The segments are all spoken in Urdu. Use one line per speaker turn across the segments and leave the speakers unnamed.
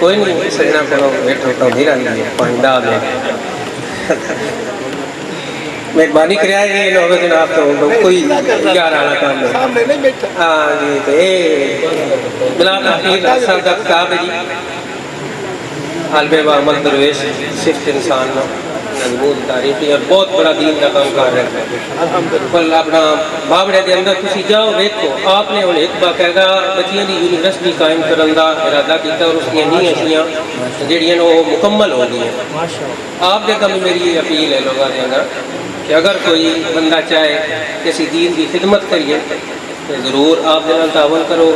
کوئی نہیں سجنا کو بیٹھو تو دھیرا نہیں پانی ڈال دیں مہربانی کریا یہ لوگ جناب تو کوئی کیا رہا کام نہیں ہاں جی تو یہ بلا تحقیق صاحب کا کتاب ہے جی عالم محمد درویش صفت انسان مضبوط تاریخی اور بہت بڑا دین کا کام کر رہے ہیں پر اپنا بابڑے کے اندر تسی جاؤ دیکھو آپ نے انہیں ایک باقاعدہ بچیاں دی یونیورسٹی قائم کرنے کا ارادہ کیتا اور اس کی نہیں ایسیاں جڑیاں وہ مکمل ہو گئی ہیں آپ نے کبھی میری اپیل ہے لوگوں کے اندر کہ اگر کوئی بندہ چاہے کسی دین کی خدمت کریے تو ضرور آپ دے نال تعاون کرو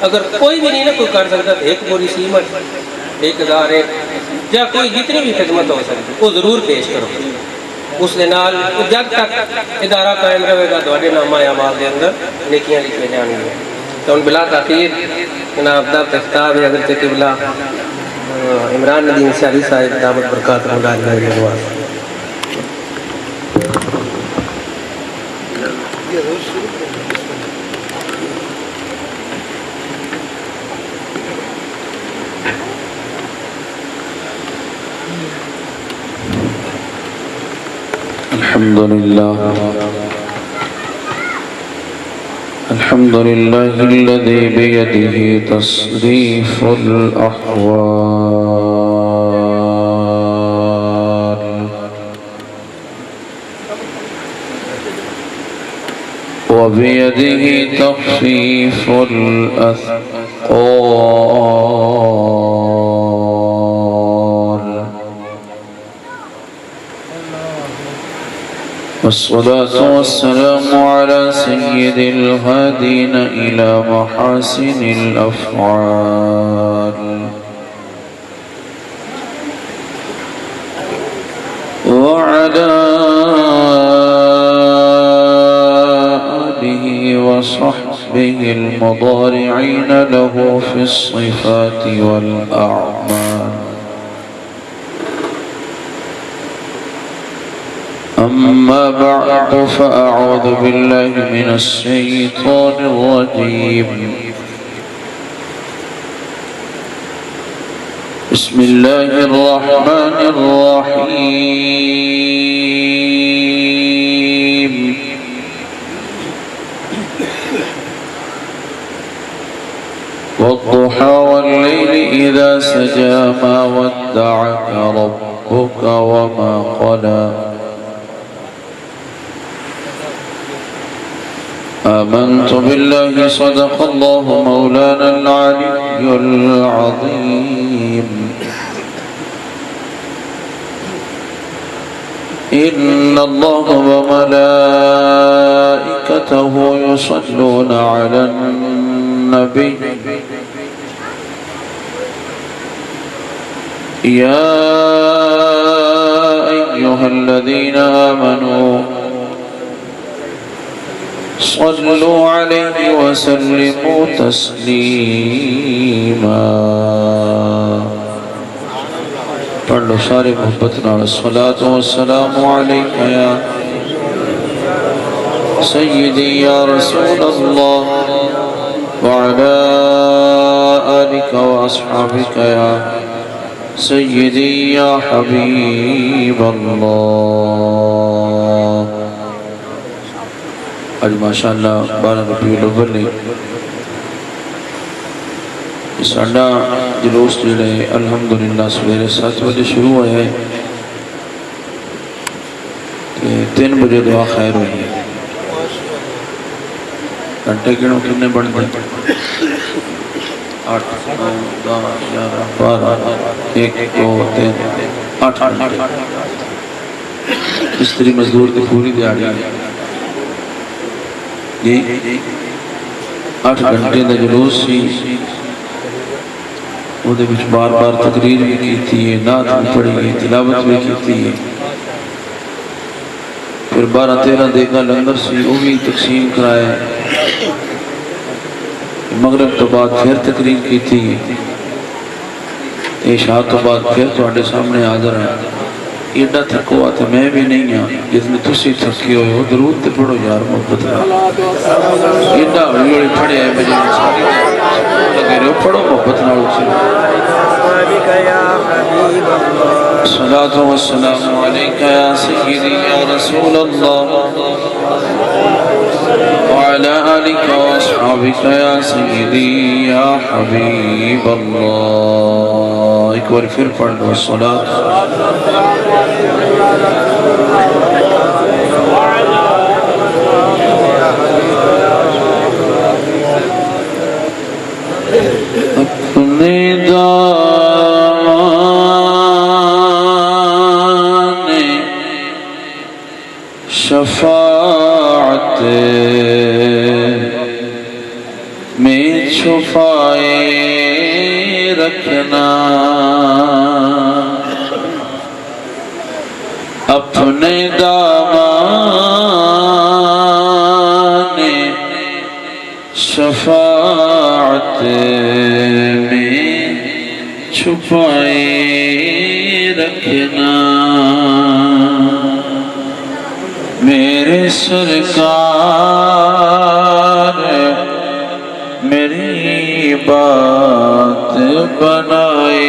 اگر کوئی بھی نہیں نا کوئی کر سکتا تو ایک بوری سیمنٹ 1000 یا کوئی جتنی بھی خدمت ہو سکتی وہ ضرور پیش کرو اس کے نال جب تک ادارہ قائم رہے گا تھوڑے نامہ اعمال کے اندر نیکیاں لکھے جان گے تو ان بلا تاخیر جناب دا کتاب ہے حضرت قبلہ عمران ندیم سیالی صاحب دعوت برکات دعا
الحمد لله الذي بيده تصريف الأحوال وبيده تخفيف الأثقال والصلاة والسلام على سيد الهادين إلى محاسن الأفعال وعلى آله وصحبه المضارعين له في الصفات والأعمال أما بعد فأعوذ بالله من الشيطان الرجيم بسم الله الرحمن الرحيم والضحى والليل إذا سجى ما ودعك ربك وما قلى آمنت بالله صدق الله مولانا العلي العظيم إن الله وملائكته يصلون على النبي يا أيها الذين آمنوا صلوا عليه وسلموا تسليما پڑھ لو سارے محبت نال الصلاة والسلام عليك يا سيدي يا رسول الله وعلى آلك وأصحابك يا سيدي يا حبيب الله آج ماشاءاللہ 12 ربیع الاول نے ساڈا جلوس جڑے الحمدللہ سویرے 7 بجے شروع ہوئے ہیں 3 بجے دعا خیر ہوئی ہے گھنٹے گنو کتنے بنتے 8 9 10 11 12 1 2 3 8 گھنٹے مستری مزدور کی پوری دیہڑی جی 8 گھنٹے کا جلوس سی وہ بار بار تقریر بھی کی ہے نعت بھی پڑھی ہے تلاوت بھی کی ہے پھر 12-13 دیگا لنگر سی وہ بھی تقسیم کرایا مغرب تو بعد پھر تقریر کی تھی عشاء تو بعد پھر تواڈے سامنے حاضر ہیں ایڈا تھکو آتے میں بھی نہیں ہاں جتنے تسی تھکی ہوئے ہو درود تے پڑھو یار محبت ایڈا ہوئی ہوئی پڑھے ہے بجے ساری لگے رہے ہو پڑھو محبت نال الصلاة والسلام عليك يا سيدي يا رسول الله وعلى آلك وأصحابك يا سيدي يا حبيب الله. ایک بار پھر پڑھ لو الصلاة. اپنے دامان شفاعت میں چھپائے رکھنا، اپنے دامان شفاعت میں چھپائے رکھنا، میرے سرکار میری بات بنائے